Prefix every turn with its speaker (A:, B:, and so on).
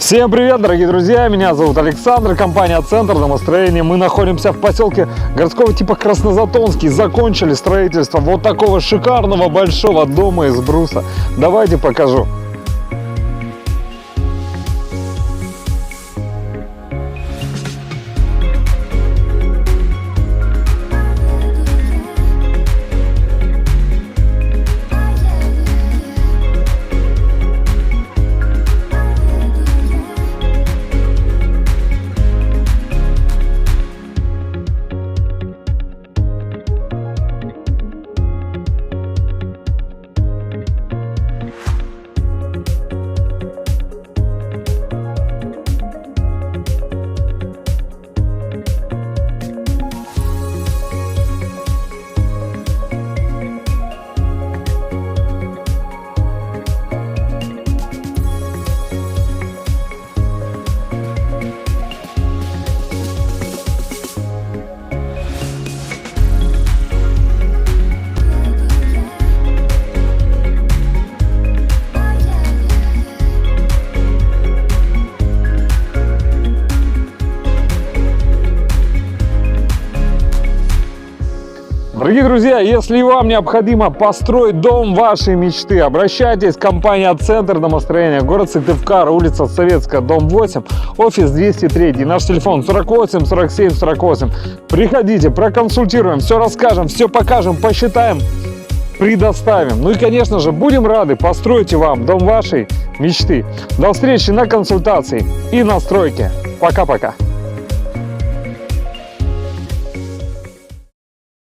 A: Всем привет, дорогие друзья! Меня зовут Александр, компания «Центр домостроения». Мы находимся в поселке городского типа Краснозатонский. Закончили строительство вот такого шикарного большого дома из бруса. Давайте покажу. Дорогие друзья, если вам необходимо построить дом вашей мечты, обращайтесь в компанию «Центр домостроения», город Сыктывкар, улица Советская, дом 8, офис 203, наш телефон 48 47 48. Приходите, проконсультируем, все расскажем, все покажем, посчитаем, предоставим. Ну и, конечно же, будем рады построить вам дом вашей мечты. До встречи на консультации и на стройке. Пока-пока.